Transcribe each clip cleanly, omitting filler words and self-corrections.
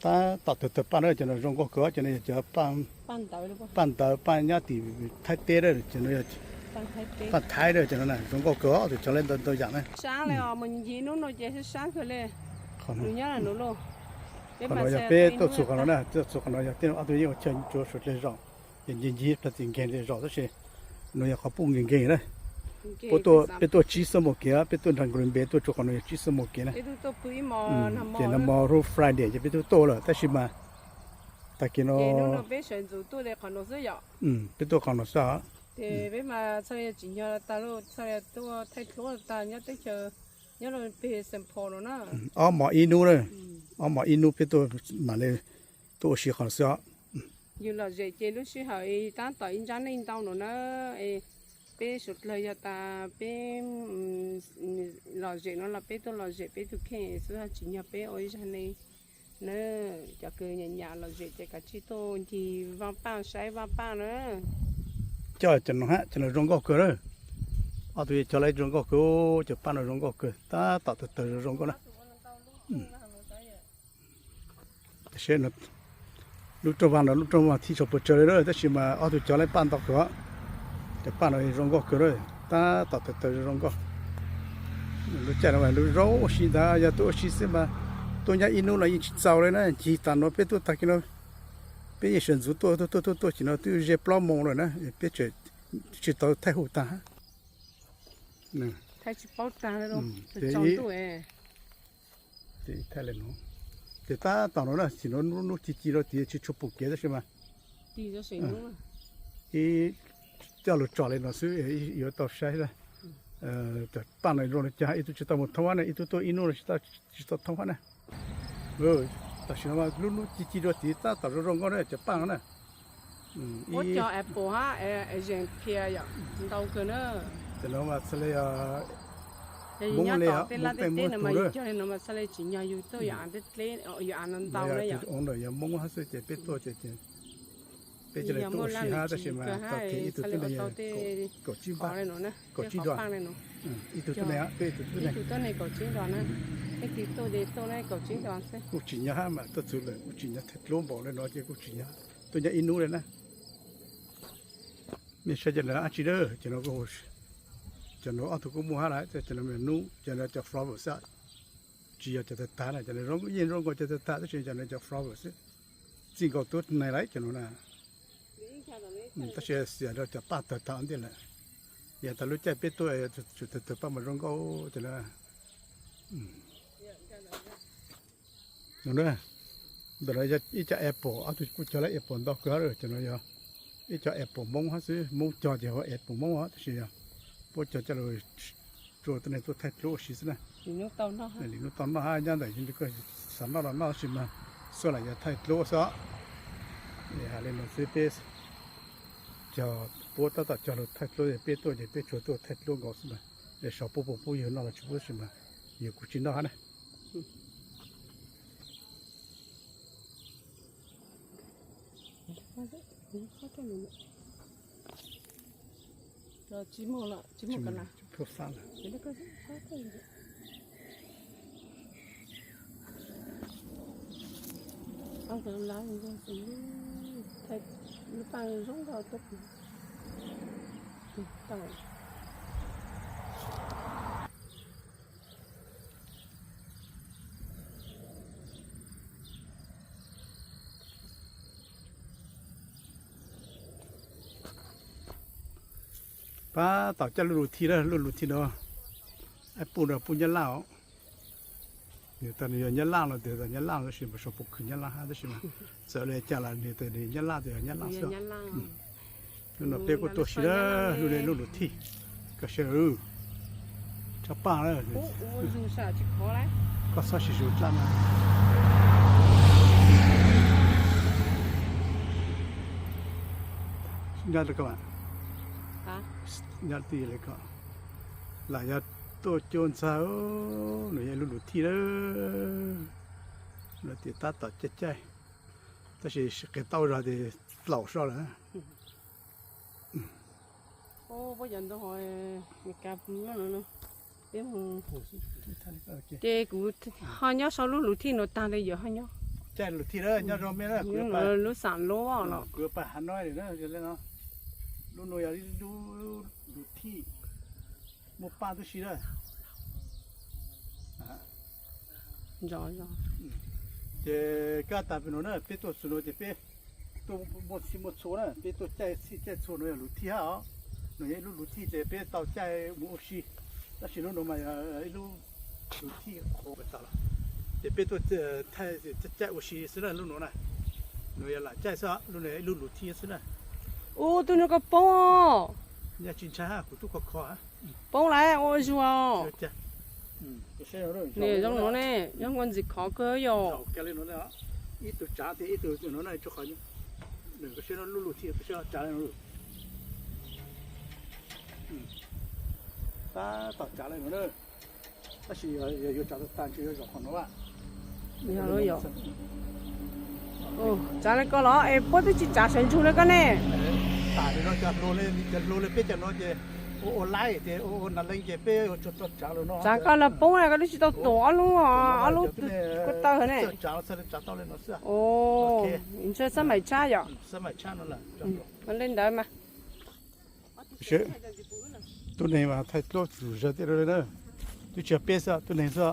ta tạo từ pan rồi cho nó rong có cửa cho nên cho pan pan nhá thì thái tê rồi cho nên pan thái rồi cho nên là rong có cửa thì cho nên tôi dạng này sáng rồi mình gì nó chỉ sáng thôi lên nó nhớ là nó luôn còn nó giờ bé tôi sụt nó nè tôi sụt nó giờ tiên ở tôi chân chúa sụt lên rong nhìn gì là tình cảm lên rong đó chứ nó giờ họ bung nhìn đấy bé tôi chỉ số một kia bé tôi thằng người bé tôi chụp nó chỉ số một kia này bé tôi bưởi mò nằm mò ru Friday chứ bé tôi to rồi,但是嘛，但是nó bé选择多的可能是有，bé tôi còn nó sao？对，bé mà sau này chỉ nhớ ta luôn sau này tôi thay lúa ta nhớ tới chờ nhớ là bé xem phò rồi nè. Mà inu rồi, mà inu bé tôi mà này tôi chỉ còn sao? Như là dễ chơi lúc xưa hỏi ta tại in trắng in tao nữa bé sụt lời cho ta bé lò dễ nó là bé tôi lò dễ bé tôi khen xưa chỉ nhớ bé ôi ra này nữa cho cứ nhà lò dễ cho cả chi tôi thì vào bao sấy vào bao nữa cho nó rong góc cửa rồi tôi cho lấy rong góc cửa cho pan rong góc cửa ta tạo từ rong góc đó sẽ nó lúc trong vào thì cho bữa chơi rồi thế mà tôi cho lấy pan tạo cửa để pan rồi rong góc cửa rồi ta tạo từ rong góc lúc chạy nó lúc rau xí ta giờ tôi xí xem mà tôi nhớ inu là in giàu đấy nè chỉ tàn nó biết tôi ta kia nó biết gì选择tôi chỉ nó tôi dễ plau mông rồi nè biết chỉ tao thay hồ ta nè thay chỉ bao ta rồi trong tôi thì thay lên nó thì ta tao nó là chỉ nó chỉ rồi thì chỉ chụp bút kia đó chứ mà đi cho xíu nữa thì cho lụt trò lên nó xứ yếu tao sai làแต่ป้านในโรงจะให้ตัวจะต้องทำวันนี้ตัวอินุจะต้องทำวันนี้แต่ฉันว่าลุ้นจีๆด้วยที่ตาต่อโรงก็ได้จะป้างนะ我叫Apple哈人偏呀到个呢แต่เราว่าสเลยมุ้งเลยอ่ะมุ้งเป็นมุ้งตัวเลย叫人มาสเลยจีนอยู่ตัวอย่างเด็ดเล่อยู่อันนั้น到了呀องเลยมุ้งเขา是จะเป็นตัวจะเป็นจะเลยตัวสีหาแต่ใช่ไหมตัวที่ตัวนี้กดจิ้มบ้างกดจิ้มด้วยอีตัวนี้เป็นตัวนี้ตัวนี้กดจิ้มด้วยนะไอ้ที่ตัวเด็กตัวนี้กดจิ้มด้วยสิกูจิ้มยามาตัวสุดเลยกูจิ้มยาเทปล้มบอกเลยน้อยเจ้ากูจิ้มยาตัวนี้อินูเลยนะไม่ใช่จะเลยอาชีเดอร์จะน้องกูจะน้องเอาตัวกูมัวหาอะไรจะน้องเป็นนูจะน้องจะฟลาวเวอร์ส์จีจะตาเนี่ยจะน้องยินร้องก็จะตาแต่เช่นจะน้องจะฟลาวเวอร์ส์จริงก็ตัวไหนไรจะน้องนะแต่เชื่อเสียเราจะป้าตัดตามเดียวแหละอย่าแต่รู้ใจเป็นตัวจุดป้ามันร้องก็จะนะนั่นแหละเดี๋ยวเราจะแอปเปิลเอาตัวกูจะไล่แอปเปิลดอกเกลือเลยจะน้อยจะแอปเปิลมงฮะซื้อมงจอดเดี๋ยวแอปเปิลมงฮะเสียพวกจะเลยตัวตัวนี้ตัวไทยโลชิสนะลินุตอนนั้นลินุตอนนั้นฮะยังได้ยินก็สามารถเราใช่ไหมส่วนอะไรจะไทยโลซะเนี่ยฮะเล่นซีเปสจะปวดตัดจะเราไทยโลจะเป็นตัวจะเป็นตัวไทยโลก็ใช่ไหมเดี๋ยวชอบปุ๊อยู่นั่นเราช่วยใช่ไหมอยู่กุชินได้ฮะนะเราจิ้มละจิ้มกันละพูดฟังเดี๋ยวก็เอาแต่ล้างก็สิไทยลูกปังร้องก็ตกตั้งป้าต่อจะรู้ทีแล้วรู้ทีเนาะไอ้ปูนปูนยันล่าเนี่ยตอนนี้ยันล่าเราเดี๋ยวยันล่าเราใช่ไหมชอบปูขึ้นยันล่าฮะใช่ไหมเสร็จเลยจะละเนี่ยตอนนี้ยันล่าเดี๋ยวยันล่าซะนู่นเราเด็กก็ตัวสิละรู้เลยรู้ทีก็เชื่อจะป้าเลยโอ้ดูสาจิขอเลยก็ซะสิจูจ้านะยันตะกันยัดตีเลยก็หลายยัดตัวโจรสาวหนูยังรู้ที่เลยเราติดตาต่อใจแต่是给到了的老少了โอ้พ่อยันต้องหอยมีการปรุงแล้วเนาะเดี๋ยวมึงเด็กกูหอยเนาะสาวรู้ที่โนตาเลยเยอะหอยเนาะจะ ใจลุที่เด้อยอดรอมเด้อเกือไป รู้สารรู้ว่าเนาะ เกือไปหาน้อยเด้อจะเลยเนาะลูหน่วยอ่ะดูที่หมู่ป้าตุสิเด้อ จ้า เจก็ตาเป็นเนาะเปตัวสุโนเจเปตัวบ่สิหมดโซนะเปตัวใจสิใจโซเนาะลุที่ฮะหน่วยลุที่เจเปตอใจหมู่สิแล้วสิโนโนมาลุที่โคไปตาละเจเปตัวไทยใจอุสิสินะลุโนนะหน่วยละใจซะลุเนี่ยลุที่สินะ โอ้ตัวนี้ก็ป้อง เนี่ยจินชากูตุกคอฮะ ป้องไรโอ้ชัว จ้ะก็ใช่เนาะ นี่จังหนูนี่ยังคนสิขอเกยอยู่ แกเลยเนาะอีตัวจ่าที่อีตัวเนาะจุกขอนี่หนึ่งก็ใช่เนาะลุที่ก็ใช่จ่าเลยเนาะตาต่อจ่าเลยเนาะถ้าสิ有จ่าตัวตัน就有ของเนาะว่า นี่เราอยู่โอ้จ้าเลยก็เหรอพอที่จะจ่าเฉินชูเลยก็แน่ ตาเนาะจะโลเลยเป๊ะจะเนาะจะโอ้ไล่จะโอ้นั่นเลยจะเป๊ะจุดจ่าเลยเนาะ จ้าก็ละป้องเลยก็ได้จิตตัวลุงอ่ะลุงก็ตาเหรอเนี่ย จ่าซะจ่าตอเลยเนาะซะ โอ้你这สมัยช้าอยู่ สมัยชานั่นแหละ มันเล่นได้มั้ย 是ตัวนี้ว่า太多主食的了呢就吃别啥ตัวนี้ซะ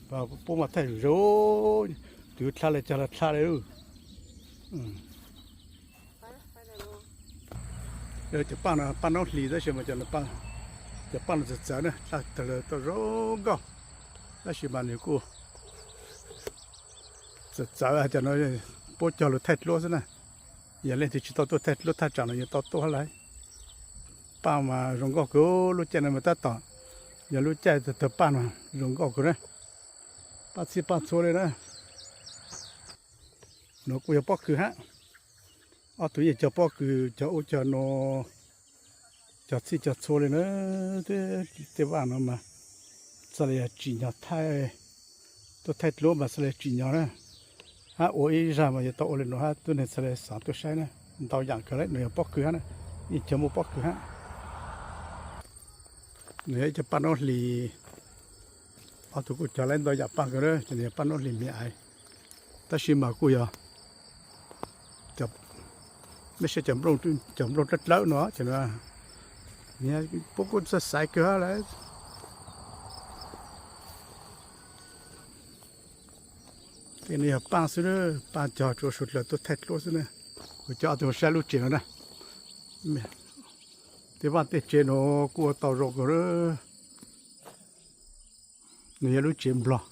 ว่าปูมา太肉ดูทะเลจะละทะเลจะปั้นน้องหลีได้ใช่ไหมจะละปั้นจะปั้นจะจัดนะถ้าตะเลยตัวโรก็แล้วใช่ไหมนี่กูจะจัดจะน้อยปูจะละ太多ซะนะอย่าเล่นที่ชิโตตัว太多ถ้าจังเลยตัวตัวอะไรป้ามารงก็กูรู้ใจนะมาตัดต่ออย่ารู้ใจจะเธอป้ามารงก็กูนะป้าสิป้าโซเลยนะหนูกูจะป้อคือฮะอ๋อตัวนี้จะป้อคือจะอุจโนจะสิจะโซเลยนะเดี๋ยวว่าน้ำมาสลายจีนยาไทยตัวไทยล้มมาสลายจีนยานะฮะโอ้ยรามาจะต่อเลยนะฮะตัวนี้สลายสามตัวใช่นะต่ออย่างก็เลยหนูจะป้อคือฮะนะอีจะมูป้อคือฮะเนี่ยจะปั้นน้องหลีเอาทุกคนจะเล่นตัวอยากปั้นก็เลยจะเนี่ยปั้นน้องหลีไม่ไอแต่ชิมากูอย่าจะไม่ใช่จำลองรัดเล้าเนาะใช่ไหมเนี่ยพวกคนจะใส่เกลืออะไรทีนี้ปั้นสิเนอะปั้นจอดสุดแล้วตัวแท็กโลสิเนอะกูจะเอาตัวใช้ลูกเจียวนะที่ว่าติดเจนโอกูต่อรกเลยเนี่ยรู้จิมบล็อก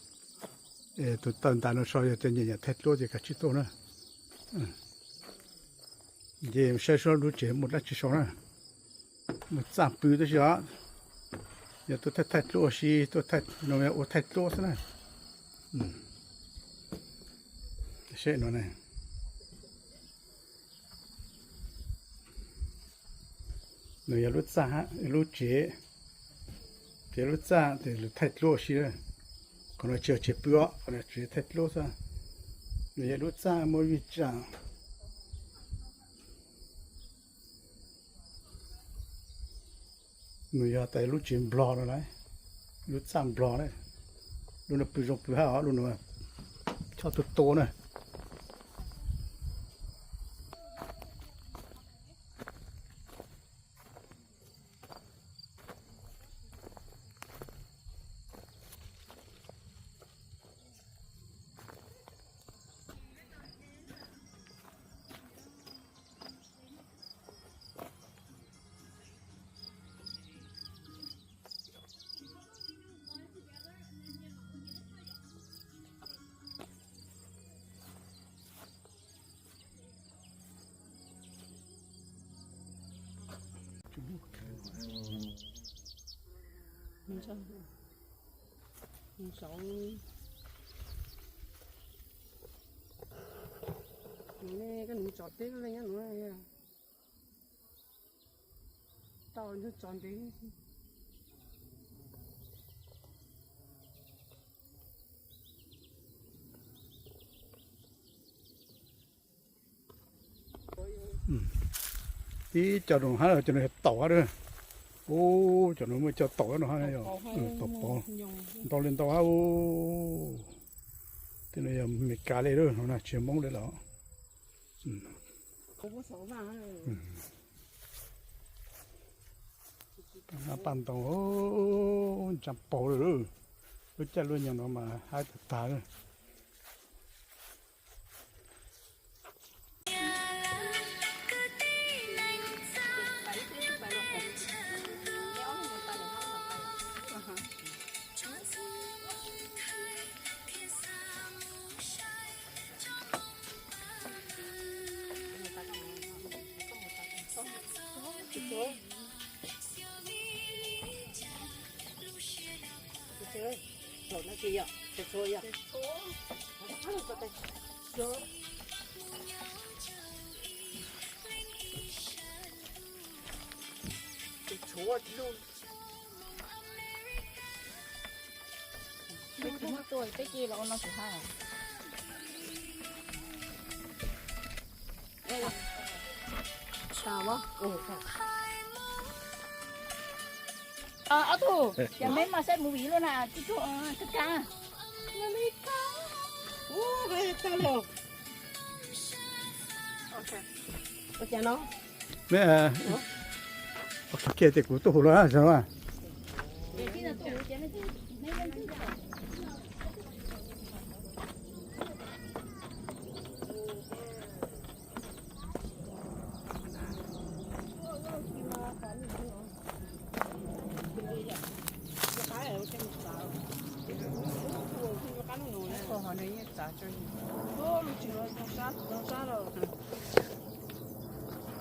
ตัวตันตาโนชอยจะเนี่ยเท็ดโลจะกัดชิโตนะเดี๋ยวใช้ชอรู้จิมหมดแล้วชิชอนะมันสามปีตัวเชียวอย่าตัวเท็ดโลชีตัวเท็ดโนเมโอเท็ดโลซะนะใช่เนาะเนี่ยหนูอย่ารู้จ้าฮะรู้เจ๊รู้จ้าแต่รู้ไทยโลชีเลยคนเราเชื่อเชื่อเปล่าคนเราเชื่อไทยโลซะหนูอย่ารู้จ้าโมวิจ้าหนูอย่าแต่รู้จิมบล็อกอะไรรู้จ้าบล็อกเลยรู้น่ะปีจงปีห้ารู้น่ะชอบตัวโตน่ะนี่ก็หนูจอดเต้อะไรเงี้ยหนูอะไรอ่ะตอนจะจอดเต้ที่จอดลงฮะจะเนี่ยต่อเลยโอ้จอดลงไม่จอดต่อเนาะฮะเนี่ยต่อปอต่อเล่นต่อฮะโอ้ที่เนี่ย ไม่กาเลยด้วยนะเชื่อมงเลยแล้วปั่นตรงโอ้จับปอเลยรู้จักรุ่นยังมาหายตาเลยตัวไปกี่เราเราสิห้าชาวะโอ้ค่ะเอาถูกอย่าไม่มาเซ็ตมูวี่แล้วนะที่ถูกทุกการ โอ้เฮ้ยตลกโอเคโอเคเนาะแม่โอเคเด็กกูตัวหัวใช่ไหมที่นั่นตัวเจ้าไม่ได้ไม่ได้ที่จะ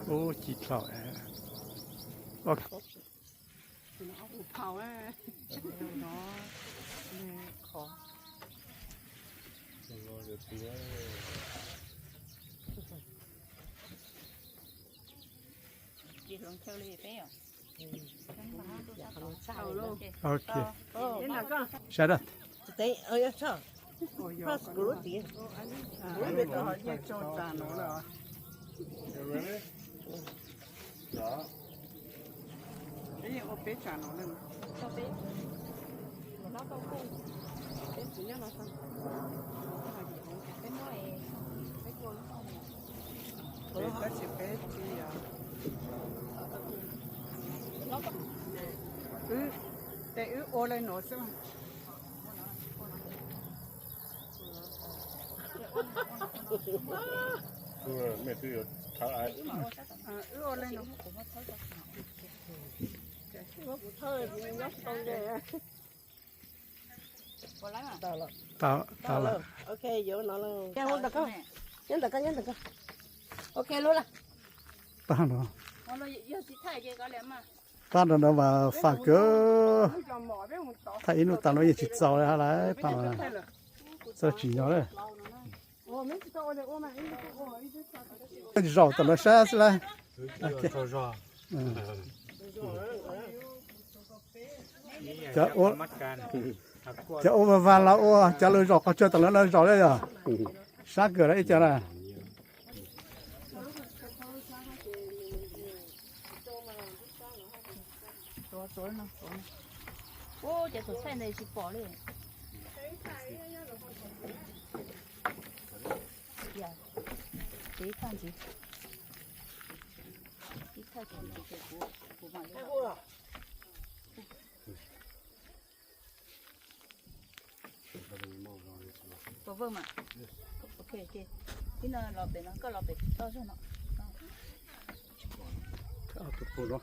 โอ้จีเท่าโอเคเผาอ่ะเนาะขอจีลงเท่าเลยไปอ่ะเผาลูกโอเคเห็นหนักก็ใช่ได้Đấy, ơi sao? First group đi. Bây giờ họ nhét cho trà nó rồi. Đó. Cái gì ô bé trà nó lên. Cho bé. Nó đâu không. Bé chỉ nhá nó xong. Bé nói bé cô nó không. Bé chỉ bé chỉ à. Nó có. Để ô lên nó xong. Mẹ cứ tháo ai. Ô lên nó. Thôi nhóc con đây. tao là Ok, vô nó luôn. Cái không được không? Nhấn được không? Ok luôn là. tao nó Nó yêu chỉ thay cái lẽ mà. tao nó mà phá cơ thấy nó tao nó chỉ sao đấy hả tao là sao chỉ nhỏ đấy rau tao nó sao là chả ô mà là ô chả lơi rau có chơi tao nó lơi rau đấy à sát cửa đấy chả là Tối nó. Ô, chả tụi xe này chỉ bỏ lên. Dạ. Tí khoan gì? Tí thay của bạn. Có vâng mà. Ok, ok. Tí nào lọp để nó, có lọp để to cho nó. tụt phụ đó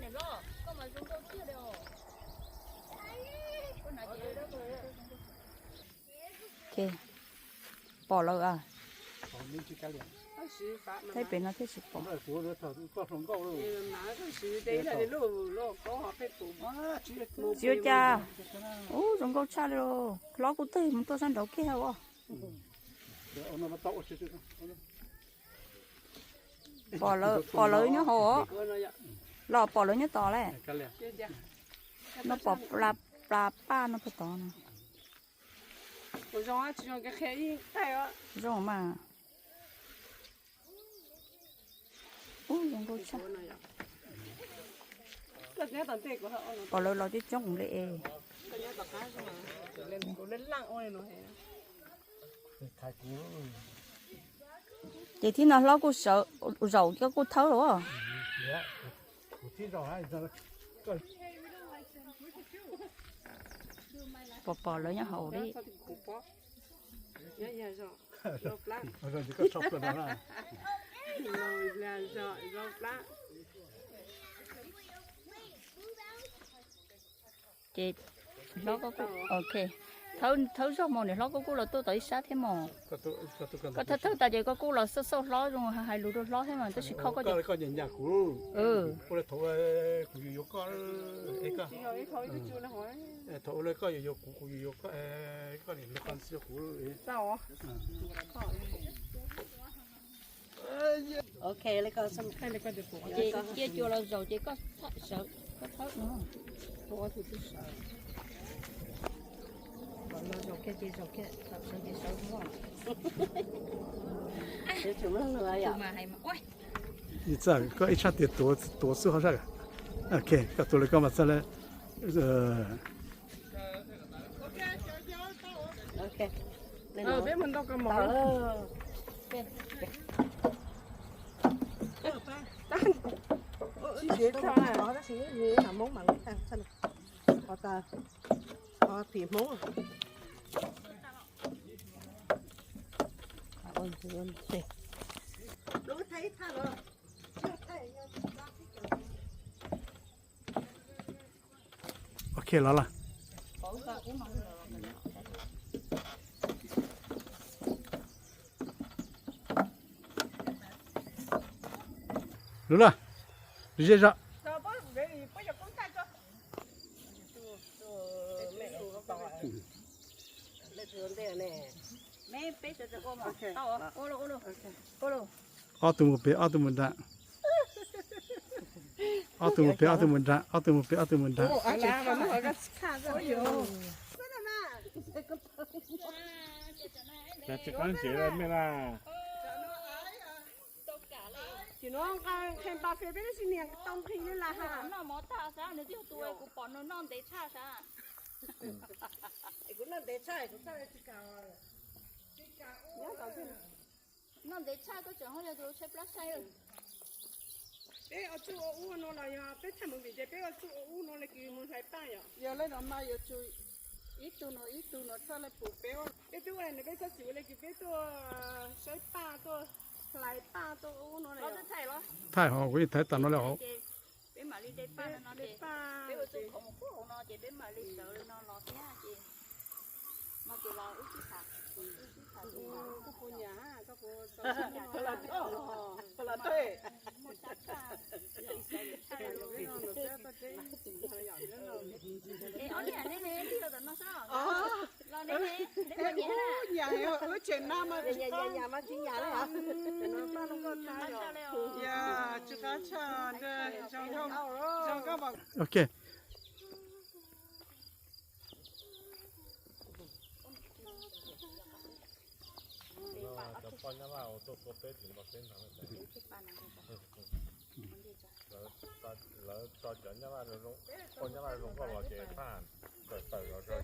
này lo, con mà chúng tôi chưa đâu. Ok, bỏ lỡ à? Thấy bên nó thấy sụp bỏ. Chưa cha. Ô, chúng con cha rồi. Lo cũng thấy mình tôi sang đầu kia hả? Bỏ lỡ nhá hồ. Lọ bỏ lỡ nhá to này. Nó bỏ ba nó phải to nè. Rồi mà. Ôi, chúng tôi cha. tao nhớ tao tê của họ nó ปอเลยเราจะจ้องเลยเอ tao nhớ tao cá mà lên của lên lặng ôi nó hè 太古 chị thì nó lo cô sợ rầu cho cô thấu rồi เนี่ยกูที่เราให้จะก็ ปอเลยnhá hậu đi sao thì khổ quá nhớ nhớ rồi rồi lắm มันก็ก็ชอบกันนะ rồi là rồi lắm chị lo có cô ok thấu rõ mồ này lo có cô là tôi tới sát thế mồ ก็ตัวกัน có thấu tại vì có cô là sốt lo rồi hai lúa lo thế mà tôi chỉ không có ก็ gì ก็ยังอยากกู กูเลยโทรกูอยู่ก็เอ้ก็ rồi thôi cái chú nó hỏi โทรเลยก็อยู่กูอยู่ก็ก็นี่ละกันเสียกู sao à ok lấy con xong hay là con được của chị chưa là rồi chị có sợ có thấu nữa của thì tôi sợ rồi chị rồi kia thật sự chị sợ đúng không để chúng nó nữa vậy mà hay mà ôi 你这个一下得多适合这个 OK 个ตัวเลยก็มาซะแล้วok lên ờ biết mình đâu có mỏ chỉ để cho nó nó chỉ như là món mặn ăn sao có ta có thì món ôi ôi thế nó thấy tha rồi โอเคแล้วล่ะรู้ล่ะ直接上 lên thường đây nè mấy bé sợ cô mà tao ô lô เอาตัวมือไปเอาตัวมือดะเอาตัวมือไปเอาตัวมือดะเอาตัวมือไปเอาตัวมือดะ à là mà nó hỏi cái khá rồi là chỉ con chỉ là mới là chỉ nó khen ba phía bên xin niềng tông khi như là hả nó mỏ ta sao nếu tiêu tuổi của bọn nó non để cha sao cũng là để chạy cũng sao chỉ cả non để cha có chuyện hơi là tôi chơi plus sai bé ở chỗ u nó là ya bé thằng mình bị bé ở chỗ u nó là kiểu muốn hay ba ya giờ lên nó mai giờ chui ít tu nó cho lại phụ bé bé tu này bé cho chịu lại kiểu bé tu sai ba tu lại ba tu u nó này nó thấy lo 太好我一台打到了 bé mà đi đây ba nó đi ba bé ở chỗ không có nó chị bé mà đi sợ nó lo thế chị mà chị lo ít chút có phụ nhà có phụ là thuê ê ở nhà này đi rồi nó sao lo đây này nhà ở trên nam mà nhà mà chính nhà đấy hả nó có thay rồi ya chú cá cha đây trong các bạn โอเค จะป้อนว่าเอาตัวเป็ดถึงมาเป็นทางแล้วตอนจันว่าเราป้อนว่าเราก็ว่าเจ้าผ่านแต่เราจะ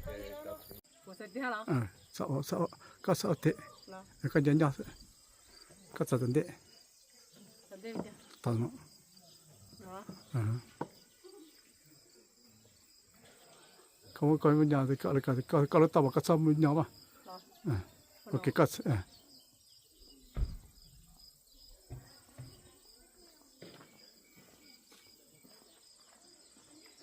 จะ 我在地下了ก็สอเตก็ยันยอก็จะตันเด 在这边 ตอนนั้นเขาก็ยังจะก็เลยก็เราตอบว่าก็ซ้อมยาวป่ะโอเคก็